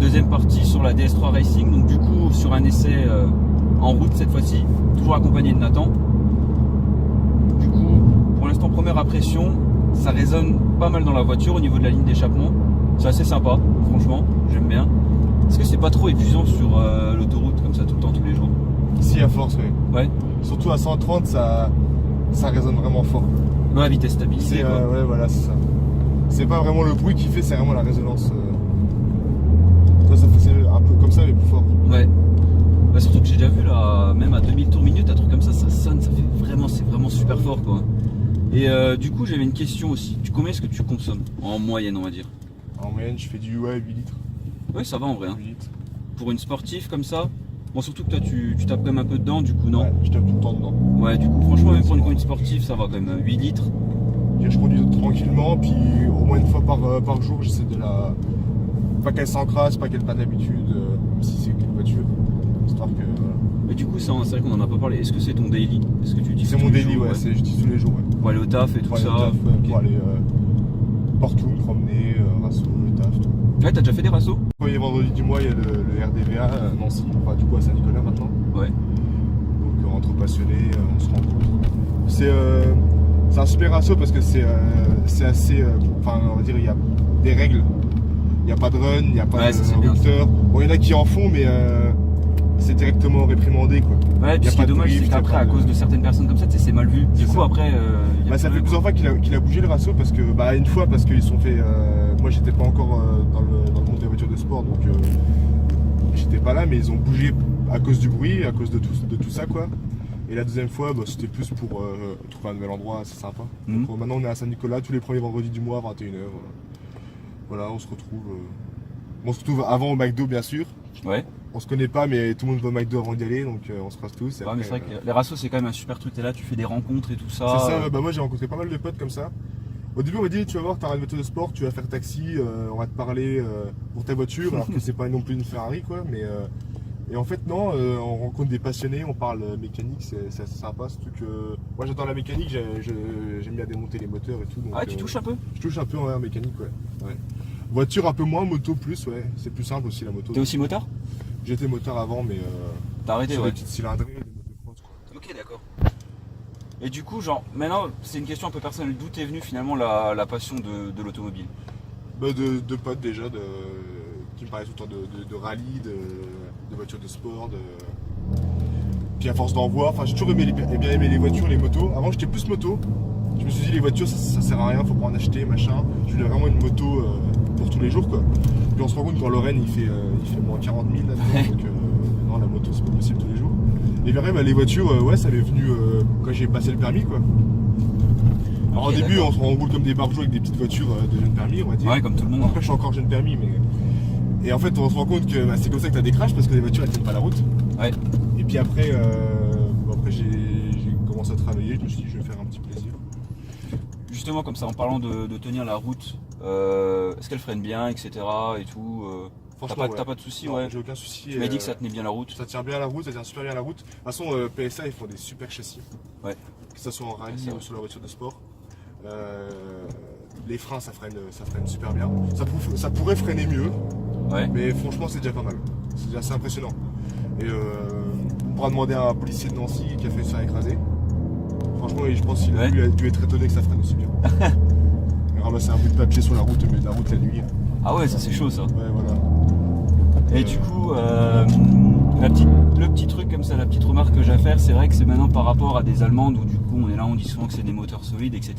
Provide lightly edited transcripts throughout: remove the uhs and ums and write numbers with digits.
deuxième partie sur la DS3 Racing, donc du coup sur un essai en route cette fois-ci, toujours accompagné de Nathan. Du coup, pour l'instant première impression, ça résonne pas mal dans la voiture au niveau de la ligne d'échappement. C'est assez sympa, franchement, j'aime bien. Est-ce que c'est pas trop épuisant sur l'autoroute comme ça tout le temps, tous les jours? Si, à force, oui. Ouais. Surtout à 130, ça résonne vraiment fort. Dans la vitesse stabilisée. Ouais, voilà, c'est ça. C'est pas vraiment le bruit qu'il fait, c'est vraiment la résonance. Toi, ça fait un peu comme ça, mais plus fort. Ouais. Bah, surtout que j'ai déjà vu là, même à 2000 tours minute, un truc comme ça sonne, ça fait vraiment, c'est vraiment super fort quoi. Et du coup, j'avais une question aussi. Combien est-ce que tu consommes en moyenne, on va dire? En moyenne, je fais du 8 litres. Ouais, ça va en vrai. Hein. 8 litres. Pour une sportive comme ça. Bon, surtout que toi, tu tapes quand même un peu dedans, du coup, non? Ouais, je tape tout le temps dedans. Ouais, du coup, franchement, même pour une conduite sportive, ça va quand même. 8 litres. Je conduis tranquillement, puis au moins une fois par jour, j'essaie de la. Pas qu'elle s'encrasse, pas qu'elle prenne l'habitude, même si c'est qu'une voiture. Histoire que. Mais du coup, c'est vrai qu'on en a pas parlé. Est-ce que c'est ton daily? Est-ce que tu dis c'est mon daily, ouais, je dis tous les jours. Ouais. Pour aller au taf et tout ça. Taf, okay. Pour aller partout, me promener, rasso, le taf, tout. Ouais, t'as déjà fait des rassos? Le premier vendredi du mois, il y a le RDVA à Nancy, enfin du coup à Saint-Nicolas maintenant. Ouais. Donc entre passionnés, on se rencontre. C'est un super rasso parce que c'est assez. Enfin, on va dire, il y a des règles. Il n'y a pas de run, il n'y a pas de rupteur. Bon, il y en a qui en font, mais c'est directement réprimandé quoi. Ouais, puis ce qui est dommage, c'est qu'après, à cause de certaines personnes comme ça, c'est mal vu. Du coup, après. Ça fait plusieurs fois qu'il a bougé le rasso parce que. Bah, une fois parce qu'ils sont fait. Moi, j'étais pas encore dans le monde des voitures de sport, donc j'étais pas là, mais ils ont bougé à cause du bruit, à cause de tout ça quoi. Et la deuxième fois, bah, c'était plus pour trouver un nouvel endroit, c'est sympa. Donc, maintenant, on est à Saint-Nicolas tous les premiers vendredis du mois à 21h. Voilà, on se retrouve avant au McDo, bien sûr. Ouais. On se connaît pas, mais tout le monde va au McDo avant d'y aller, donc on se croise tous. Ouais, mais c'est vrai que les rassos, c'est quand même un super truc. T'es là, tu fais des rencontres et tout ça. C'est ça, bah moi j'ai rencontré pas mal de potes comme ça. Au début, on m'a dit, tu vas voir, t'as une voiture de sport, tu vas faire taxi, on va te parler pour ta voiture, alors que c'est pas non plus une Ferrari, quoi. Mais et en fait, non, on rencontre des passionnés, on parle mécanique, c'est assez sympa. Surtout que moi j'adore la mécanique, j'aime bien démonter les moteurs et tout. Donc, ah ouais, tu touches un peu? Je touche un peu en mécanique, ouais. Voiture un peu moins, moto plus, ouais. C'est plus simple aussi la moto. T'es aussi moteur? J'étais moteur avant, mais t'as arrêté, sur ouais. des petites cylindrées, des motocross, quoi. Ok, d'accord. Et du coup, genre, maintenant, c'est une question un peu personnelle. D'où t'es venue finalement la passion de l'automobile? Bah de potes déjà, qui me parlaient tout le temps de rallye, de voitures de sport, puis à force d'en voir, enfin j'ai toujours bien aimé les voitures, les motos. Avant j'étais plus moto. Je me suis dit les voitures ça sert à rien, faut pas en acheter, machin. Je voulais vraiment une moto pour tous les jours quoi. Puis on se rend compte qu'en Lorraine il fait moins 40 000 là-dedans, donc non la moto c'est pas possible tous les jours. Et puis après les voitures, ouais ça m'est venu quand j'ai passé le permis quoi. Alors au début on roule comme des barjots avec des petites voitures de jeune permis on va dire. Ouais comme tout le monde. Après je suis encore jeune permis mais. Et en fait on se rend compte que c'est comme ça que t'as des crashs parce que les voitures elles tiennent pas la route. Ouais. Et puis après, j'ai commencé à travailler, je me suis dit je vais faire un petit plaisir. Justement comme ça en parlant de tenir la route, est-ce qu'elle freine bien, etc. et tout Franchement, t'as pas de soucis? Non, ouais. j'ai aucun souci. Tu m'as dit que ça tenait bien la route. Ça tient bien la route, ça tient super bien la route. De toute façon PSA ils font des super châssis. Ouais. Que ce soit en rallye ou sur la voiture de sport. Les freins ça freine super bien. Ça pourrait freiner mieux. Ouais. Mais franchement c'est déjà pas mal. C'est déjà assez impressionnant. Et on pourra demander à un policier de Nancy qui a fait se faire écraser. Franchement je pense qu'il a dû être étonné que ça freine aussi bien. Et ramasser un bout de papier sur la route au milieu de la route la nuit. Ah ouais ça c'est chaud ça. Ouais voilà. Et du coup le petit truc comme ça, la petite remarque que j'ai à faire, c'est vrai que c'est maintenant par rapport à des Allemandes où du coup on est là, on dit souvent que c'est des moteurs solides, etc.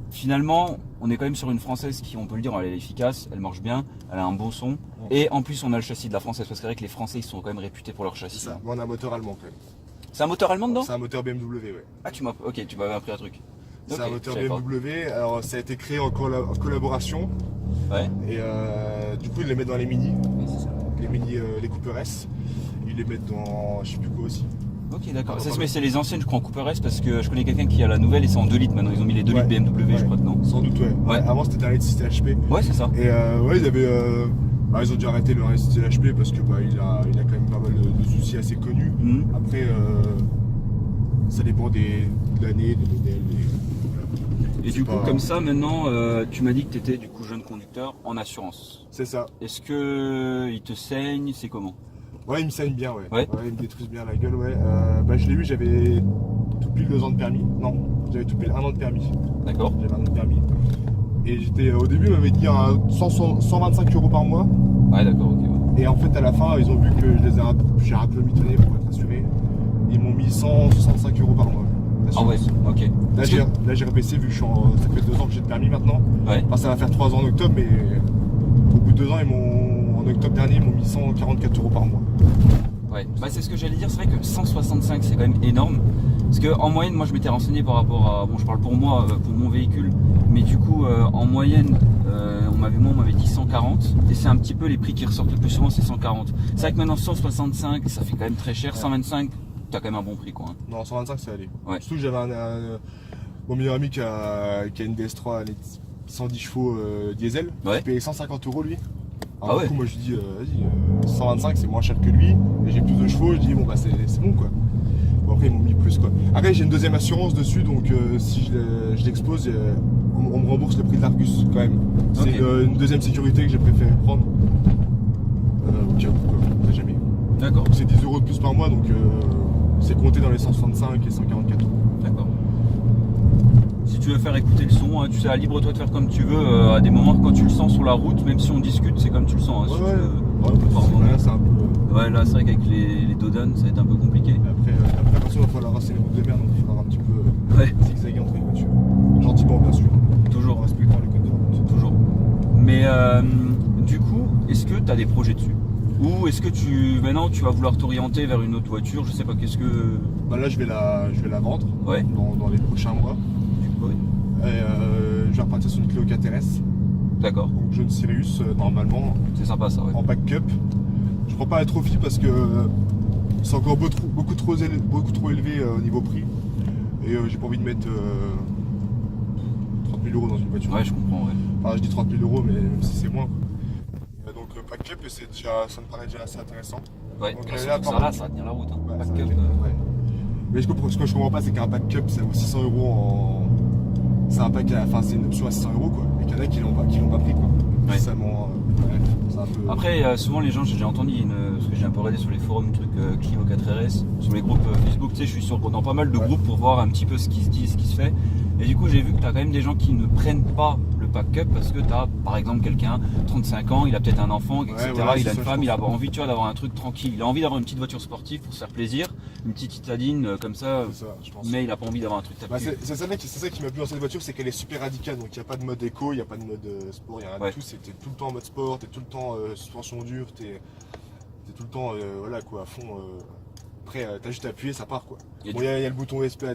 Finalement, on est quand même sur une française qui, on peut le dire, elle est efficace, elle marche bien, elle a un bon son. Et en plus, on a le châssis de la française, parce que c'est vrai que les Français, ils sont quand même réputés pour leur châssis. C'est ça, on a un moteur allemand quand même. C'est un moteur allemand dedans? C'est un moteur BMW, ouais. Ah, tu m'avais appris un truc. C'est un moteur BMW, alors ça a été créé en collaboration. Ouais. Et du coup, ils les mettent dans les Mini. Ouais, c'est ça. Les Mini, les Cooper S. Ils les mettent dans, je sais plus quoi aussi. Ok, d'accord. Mais c'est les anciennes, je crois, en Cooper S, parce que je connais quelqu'un qui a la nouvelle et c'est en 2 litres maintenant. Ils ont mis les 2 litres BMW, je crois, non? Sans doute, ouais. Avant, c'était un litre c'était HP. Ouais, c'est ça. Et ouais, ils avaient. Ils ont dû arrêter le c'était HP parce que il a quand même pas mal de soucis assez connus. Après, ça dépend de l'année, des modèles. Et C'est du coup, pas- comme ça, maintenant, tu m'as dit que tu étais du coup jeune conducteur en assurance. C'est ça. Est-ce que il te saigne? C'est comment? Ouais, il me saigne bien, ouais. Ouais. Il me détruise bien la gueule, ouais. Je l'ai eu, j'avais tout pile 2 ans de permis. Non, j'avais tout pile 1 an de permis. D'accord. J'avais 1 an de permis. Et j'étais, au début, ils m'avaient dit 125 € par mois. Ouais, d'accord, ok. Ouais. Et en fait, à la fin, ils ont vu que j'ai un peu mitonné pour être assuré. Ils m'ont mis 165 € par mois. Ah ouais, ok. Là, j'ai rebaissé vu que ça fait 2 ans que j'ai le permis maintenant. Ouais. Enfin, ça va faire 3 ans en octobre, mais au bout de 2 ans, en octobre dernier, ils m'ont mis 144 € par mois. Ouais, bah, c'est ce que j'allais dire, c'est vrai que 165 c'est quand même énorme. Parce que en moyenne, moi je m'étais renseigné par rapport à. Bon, je parle pour moi, pour mon véhicule, mais du coup, en moyenne, on m'avait dit 140, et c'est un petit peu les prix qui ressortent le plus souvent, c'est 140. C'est vrai que maintenant 165, ça fait quand même très cher, 125, t'as quand même un bon prix quoi. Hein. Non, 125, ça allait. Ouais. Surtout que j'avais mon meilleur ami qui a une DS3 110 chevaux diesel, Ouais. qui payait 150 € lui. Ah Alors, ouais. du coup, moi je lui dis, vas-y, 125 c'est moins cher que lui, et j'ai plus de chevaux, je dis, bon bah c'est bon quoi. Bon, après ils m'ont mis plus quoi. Après j'ai une deuxième assurance dessus, donc si je l'expose, on me rembourse le prix de l'Argus quand même. C'est Ok. une deuxième sécurité que j'ai préféré prendre. Au cas où quoi, on sait jamais. D'accord, C'est 10 € de plus par mois, donc c'est compté dans les 165 et 144 €. d'accord. Si tu veux faire écouter le son, hein, tu sais, libre toi de faire comme tu veux, à des moments quand tu le sens sur la route, même si on discute, c'est comme tu le sens. Hein, si Ouais, tu ouais. veux. Ouais, parce que là, c'est un peu. Ouais, là c'est vrai qu'avec les dodanes, ça va être un peu compliqué. Après, attention, il va falloir raser les routes de merde, donc il faudra un petit peu Ouais, zigzaguer entre les voitures. Gentiment, bien sûr, en toujours. respectant les codes de route. Toujours. Mais du coup, est-ce que tu as des projets dessus? Ou est-ce que maintenant tu vas vouloir t'orienter vers une autre voiture? Je sais pas, qu'est-ce que. Bah là, je vais la vendre Ouais. dans les prochains mois. Ouais. Et je vais repartir sur une Clio 4RS, D'accord, donc jeune Sirius, normalement, c'est sympa ça, ouais. en pack cup. Je prends pas la Trophy parce que c'est encore beaucoup trop élevé au niveau prix. Et j'ai pas envie de mettre 30 000 € dans une voiture. Ouais, je comprends, ouais. Enfin, je dis 30 000 €, mais même si c'est moins. Donc le pack cup, ça me paraît déjà assez intéressant. Ouais, Donc, là, là, ça, par là, contre- ça va tenir la route. Hein. Ouais, Pas ça de va cup, être- ouais. Mais ce que je comprends pas, c'est qu'un pack cup, ça vaut 600 € c'est un pack, c'est une option à 600 € quoi. Et qu'il y en a qui l'ont pas pris quoi. Ouais. Ça c'est un peu. Après, souvent les gens, j'ai déjà entendu, parce que j'ai un peu regardé sur les forums, trucs Clio 4RS, sur les groupes Facebook, tu sais, je suis sur dans pas mal de Ouais. groupes pour voir un petit peu ce qui se dit, ce qui se fait. Et du coup, j'ai vu que tu as quand même des gens qui ne prennent pas le pack cup parce que tu as, par exemple, quelqu'un, 35 ans, il a peut-être un enfant, etc. voilà, il a c'est une ça, femme, je il a pense. envie, tu vois, d'avoir un truc tranquille. Il a envie d'avoir une petite voiture sportive pour se faire plaisir, une petite citadine comme ça, C'est ça, je pense. mais il a pas envie d'avoir un truc Bah, tapis. c'est ça qui m'a plu dans cette voiture, c'est qu'elle est super radicale. Donc il n'y a pas de mode éco, il n'y a pas de mode sport, il n'y a rien Ouais. du tout. T'es tout le temps en mode sport, t'es tout le temps suspension dure, t'es tout le temps voilà quoi, à fond. Après, t'as juste à appuyer, ça part quoi. Et Bon, du- il y a le bouton ESP à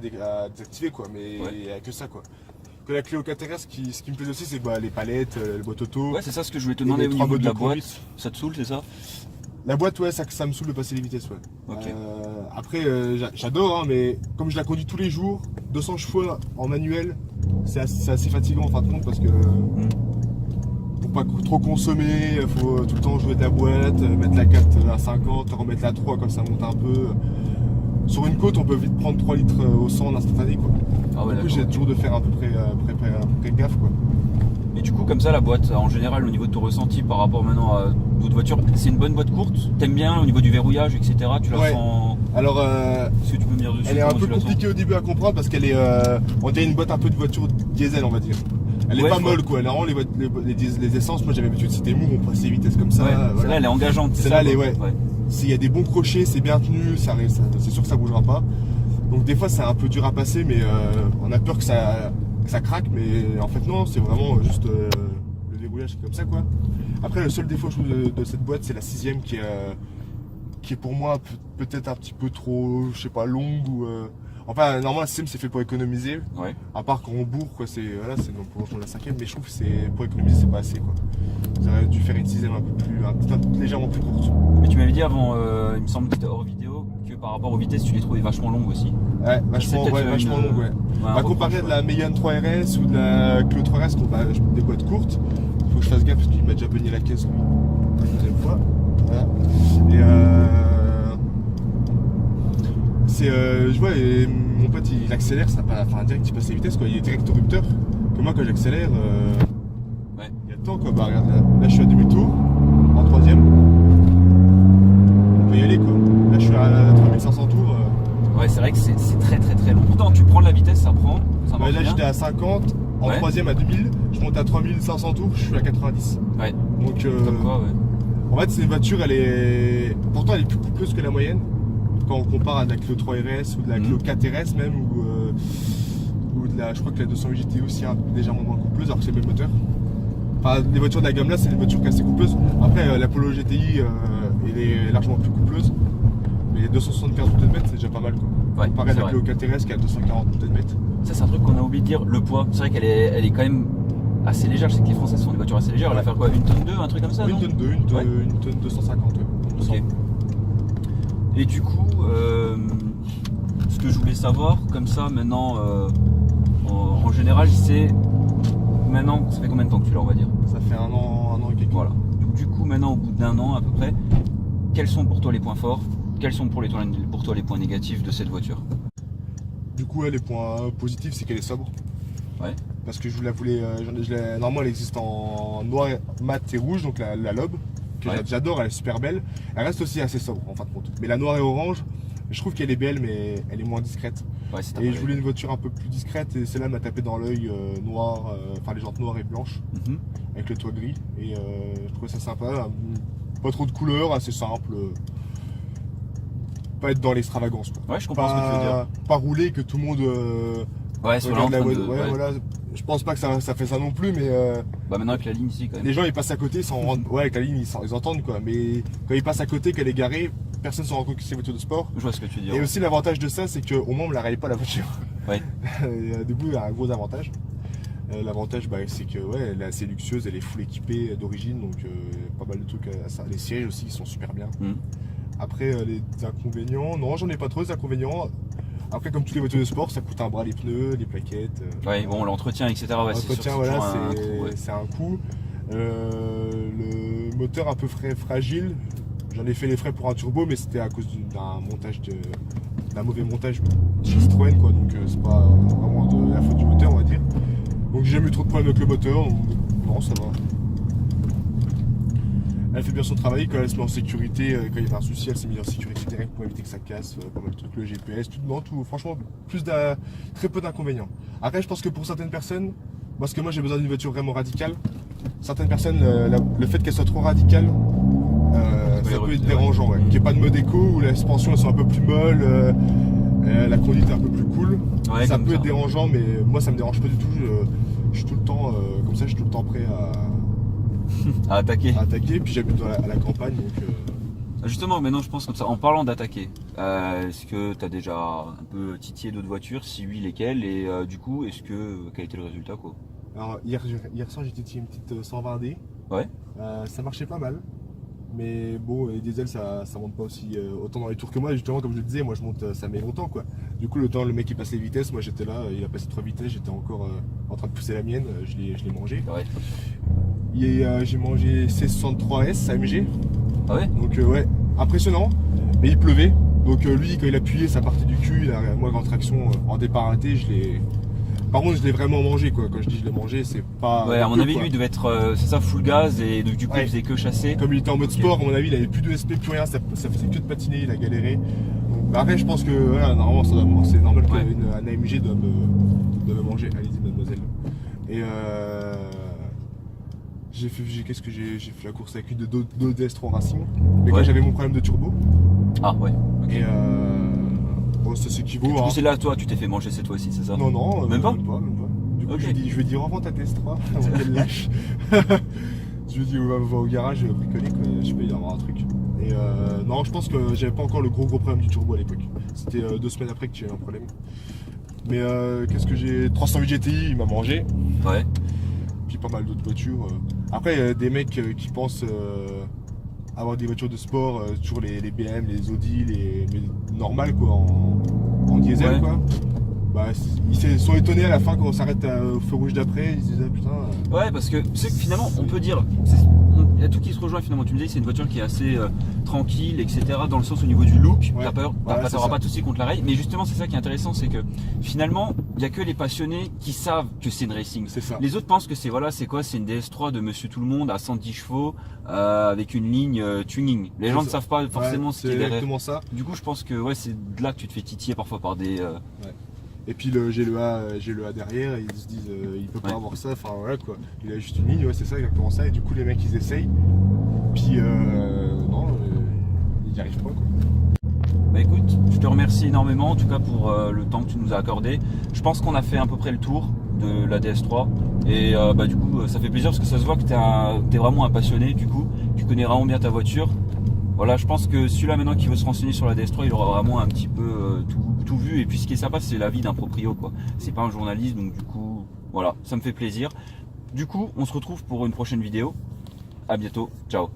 désactiver quoi, mais Ouais. il n'y a que ça quoi. Que la Clio 4RS, ce qui me plaît aussi, c'est les palettes, le boîte auto. Ouais, c'est ça ce que je voulais te et demander les au 3 niveau modes de la de boîte. conduite. Ça te saoule, c'est ça? La boîte, ouais, ça me saoule de passer les vitesses, ouais. Ok. Après, j'adore, hein, mais comme je la conduis tous les jours, 200 chevaux en manuel, c'est assez fatigant en fin de compte parce que pour pas trop consommer, il faut tout le temps jouer de la boîte, mettre la 4 à 50, remettre la 3 quand ça monte un peu. Sur une côte, on peut vite prendre 3 litres au 100 en instantané, quoi. Ah ouais, Du coup, d'accord. j'ai toujours de faire à peu près gaffe, quoi. Et du coup, comme ça, la boîte, en général, au niveau de ton ressenti par rapport maintenant à d'autres voitures, c'est une bonne boîte courte? T'aimes bien au niveau du verrouillage, etc. Tu la Ouais. sens. Alors, Est-ce que tu peux me dire dessus? elle est un comment peu tu la sens? compliquée au début à comprendre parce qu'elle est, on dirait une boîte un peu de voiture diesel, on va dire. Elle est Ouais, pas je vois. molle quoi. Normalement les essences, moi j'avais l'habitude c'était mou, on passe les vitesses comme ça. Ouais, voilà. celle-là, elle est engageante. c'est Celle-là, ça, elle est, quoi. ouais. S'il y a des bons crochets, c'est bien tenu, c'est sûr que ça bougera pas. Donc des fois c'est un peu dur à passer, mais on a peur que ça craque, mais en fait non, c'est vraiment juste le déroulage c'est comme ça quoi. Après le seul défaut je trouve de cette boîte c'est la 6ème qui est pour moi peut-être un petit peu trop, je sais pas, longue ou enfin normalement la 6ème c'est fait pour économiser. Ouais. À part quand on bourre, quoi, c'est donc pour rejoindre la 5ème, mais je trouve que c'est pour économiser, c'est pas assez quoi. Vous auriez dû faire une 6ème un peu légèrement plus courte. Mais tu m'avais dit avant, il me semble que c'était hors vidéo, que par rapport aux vitesses, tu les trouvais vachement longues aussi. Ouais, C'est peut-être vachement une- longue, ouais. un Bah, comparé à reproche, de la Mégane 3RS ou de la Clio 3RS, des boîtes courtes, faut que je fasse gaffe parce qu'il m'a déjà beugné la caisse lui. La deuxième fois. Voilà. Et je vois, et mon pote il accélère, ça pas, enfin direct il passe les vitesses quoi, il est direct au rupteur. que moi quand j'accélère, Ouais. il y a le temps quoi. Bah regarde là je suis à demi-tour, en troisième. On peut y aller quoi. Là je suis à 3500 tours. Ouais, c'est vrai que c'est très très très long. Pourtant, tu prends de la vitesse, ça prend. Ça marche Là bien. j'étais à 50, en Ouais. troisième à 2000, je monte à 3500 tours, je suis à 90. Ouais. Donc Comme quoi, ouais. en fait c'est une voiture, elle est. Pourtant elle est plus coûteuse que la moyenne. Quand on compare à de la Clio 3 RS ou de la Clio 4 RS même ou de la. Je crois que la 208 GT aussi est légèrement moins coûteuse alors que c'est le même moteur. Enfin les voitures de la gamme là c'est des voitures assez coûteuses. Après la Polo GTI elle est largement plus coûteuse. Mais 275 Nm c'est déjà pas mal quoi. Ouais, Pareil c'est la vrai. Clio 4 RS qui a 240 Nm. Ça, c'est un truc qu'on a oublié de dire, le poids. C'est vrai qu'elle est quand même assez légère. Je sais que les Françaises sont des voitures assez légères. Elle va faire quoi, 1 tonne 2, un truc comme ça, Une non? tonne 2, Ouais. une tonne 250 ouais. Ok. Et du coup, ce que je voulais savoir, comme ça, maintenant, en général, c'est. Maintenant, ça fait combien de temps que tu l'as, on va dire? Ça fait un an et quelques. Voilà. Donc, du coup, maintenant, au bout d'un an à peu près, quels sont pour toi les points forts? Quels sont pour toi les points négatifs de cette voiture? Du coup, les points positifs, c'est qu'elle est sobre. Ouais. Parce que je la voulais. Normalement, elle existe en noir, mat et rouge, donc la Lobe, que Ouais. j'adore, elle est super belle. Elle reste aussi assez sobre en fin de compte. Mais la noire et orange, je trouve qu'elle est belle, mais elle est moins discrète. Ouais, c'est Et je voulais une voiture un peu plus discrète, et celle-là m'a tapé dans l'œil noir, enfin les jantes noires et blanches, Mhm. avec le toit gris. Et je trouvais ça sympa. Pas trop de couleurs, assez simple. Pas être dans l'extravagance quoi. Ouais, je comprends ce que tu veux dire. Pas rouler que tout le monde Ouais, soit là en regarde la train de. voiture. Ouais, Ouais. voilà. Je pense pas que ça fait ça non plus, mais Bah, maintenant, avec la ligne ici, quand même. les gens ils passent à côté sans rendre. Ouais, avec la ligne ils entendent quoi. Mais quand ils passent à côté, qu'elle est garée, personne ne s'en rend compte que c'est une voiture de sport. Je vois ce que tu veux dire. Et aussi l'avantage de ça, c'est qu'au moins on ne la raye pas la voiture. Ouais. Du coup, il y a un gros avantage. L'avantage, c'est que ouais, elle est assez luxueuse, elle est full équipée d'origine, donc pas mal de trucs à ça. Les sièges aussi, ils sont super bien. Mhm. Après, les inconvénients, non, j'en ai pas trop les inconvénients. Après, comme toutes les voitures de sport, ça coûte un bras les pneus, les plaquettes. Ouais, bon, l'entretien, etc. Ouais, c'est sûr que L'entretien, c'est voilà, toujours un trou, ouais. c'est un coût. Le moteur un peu fragile. J'en ai fait les frais pour un turbo, mais c'était à cause d'un mauvais montage chez Citroën, quoi. Donc c'est pas vraiment de la faute du moteur, on va dire. Donc j'ai jamais eu trop de problèmes avec le moteur. Donc, non, ça va. Elle fait bien son travail quand elle se met en sécurité. Quand il y avait un souci, elle s'est mise en sécurité direct pour éviter que ça casse. Pas mal de trucs, le GPS, tout. Franchement, très peu d'inconvénients. Après, je pense que pour certaines personnes, parce que moi j'ai besoin d'une voiture vraiment radicale, certaines personnes, le fait qu'elle soit trop radicale, ça peut être dérangeant. Ouais. Qu'il n'y ait pas de mode éco où la suspension elles sont un peu plus molles, la conduite est un peu plus cool. Ouais, ça comme peut ça. être dérangeant, mais moi ça me dérange pas du tout. Je suis tout le temps comme ça, je suis tout le temps prêt À attaquer. à attaquer. Puis j'habite à la campagne, donc Justement, maintenant je pense comme ça, en parlant d'attaquer, est-ce que tu as déjà un peu titillé d'autres voitures? Si oui, lesquelles? Et du coup, quel était le résultat, quoi? alors, hier soir j'ai testé une petite 120D. Ouais. Ça marchait pas mal. Mais bon, les diesel ça monte pas aussi autant dans les tours que moi. Justement, comme je le disais, moi je monte, ça met longtemps quoi. Du coup, le temps le mec il passe les vitesses, moi j'étais là, il a passé 3 vitesses, j'étais encore en train de pousser la mienne, je l'ai mangé. Ouais. J'ai mangé C63S AMG, Ah ouais? donc ouais, impressionnant. Mais il pleuvait, donc lui quand il appuyait ça partait du cul. Moi grande traction en départ arrêté, par contre je l'ai vraiment mangé quoi. Quand je dis je l'ai mangé, c'est pas. Ouais, à mon peu, avis, quoi. lui il devait être, c'est ça, full gaz, et donc, du coup Ouais. il faisait que chasser. Comme il était en mode Ok. sport, à mon avis, il avait plus de SP, plus rien, ça faisait que de patiner, il a galéré. Donc, après, je pense que voilà, normalement, c'est normal Ouais. qu'un AMG doit me manger. Allez-y, mademoiselle. Et qu'est-ce que j'ai fait la course avec une de DS3 Racing, mais quand Ouais. j'avais mon problème de turbo. Ah ouais. Ok. Et bon, ça s'équivaut Du coup, à. c'est là, toi, tu t'es fait manger cette fois-ci, c'est ça? Non, Même pas. Même pas. Du coup, Ok. je lui ai dit revends ta TS3 avant qu'elle lâche. Je lui ai dit va au garage bricoler, quoi. Je peux y avoir un truc. Et non, je pense que j'avais pas encore le gros problème du turbo à l'époque. C'était 2 semaines après que j'ai eu un problème. Mais qu'est-ce que j'ai 308 GTI, il m'a mangé. Ouais. Puis pas mal d'autres voitures. Après, il y a des mecs qui pensent avoir des voitures de sport, toujours les BM, les Audi, mais normales quoi, en diesel Ouais. quoi. Bah, ils se sont étonnés à la fin quand on s'arrête au feu rouge d'après, ils se disent ah putain. Ouais, parce que tu sais que finalement, on peut dire, il y a tout qui se rejoint finalement. Tu me dis que c'est une voiture qui est assez tranquille, etc. Dans le sens au niveau du look, Ouais. t'as peur, Voilà, t'auras pas de soucis contre la rail. Mais justement, c'est ça qui est intéressant, c'est que finalement, il y a que les passionnés qui savent que c'est une racing. C'est ça. Les autres pensent que c'est voilà, c'est quoi, c'est une DS3 de Monsieur Tout le Monde à 110 chevaux avec une ligne tuning. Les gens ne savent pas forcément ce qui est c'est derrière. exactement ça. Du coup, je pense que ouais, c'est de là que tu te fais titiller parfois par des. Et puis j'ai le A derrière, et ils se disent il peut pas Ouais. avoir ça, enfin voilà quoi. Il a juste une ligne, ouais c'est ça exactement ça. Et du coup les mecs ils essayent, puis non, ils n'y arrivent pas quoi. Bah écoute, je te remercie énormément en tout cas pour le temps que tu nous as accordé. Je pense qu'on a fait à peu près le tour de la DS3 et bah du coup ça fait plaisir parce que ça se voit que t'es vraiment un passionné du coup, tu connais vraiment bien ta voiture. Voilà, je pense que celui-là maintenant qui veut se renseigner sur la DS3, il aura vraiment un petit peu tout vu. Et puis ce qui est sympa, c'est l'avis d'un proprio quoi. C'est pas un journaliste, donc du coup, voilà, ça me fait plaisir. Du coup, on se retrouve pour une prochaine vidéo. À bientôt, ciao.